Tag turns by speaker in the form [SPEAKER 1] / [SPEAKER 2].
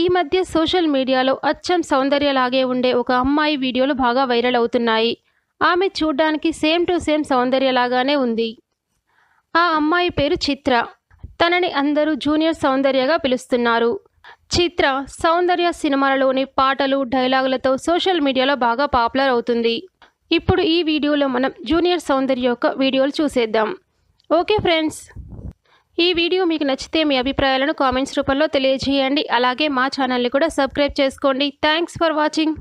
[SPEAKER 1] ఈ మధ్య సోషల్ మీడియాలో అచ్చం సౌందర్యలాగే ఉండే ఒక అమ్మాయి వీడియోలు బాగా వైరల్ అవుతున్నాయి. ఆమె చూడ్డానికి సేమ్ టు సేమ్ సౌందర్యలాగానే ఉంది. ఆ అమ్మాయి పేరు చిత్ర. తనని అందరూ జూనియర్ సౌందర్యగా పిలుస్తున్నారు. చిత్ర సౌందర్య సినిమాలలోని పాటలు, డైలాగులతో సోషల్ మీడియాలో బాగా పాపులర్ అవుతుంది. ఇప్పుడు ఈ వీడియోలో మనం జూనియర్ సౌందర్య యొక్క వీడియోలు చూసేద్దాం. ఓకే ఫ్రెండ్స్, ఈ వీడియో మీకు నచ్చితే మీ అభిప్రాయాలను కామెంట్స్ రూపంలో తెలియజేయండి. అలాగే మా ఛానల్ని కూడా సబ్స్క్రైబ్ చేసుకోండి. Thanks for watching.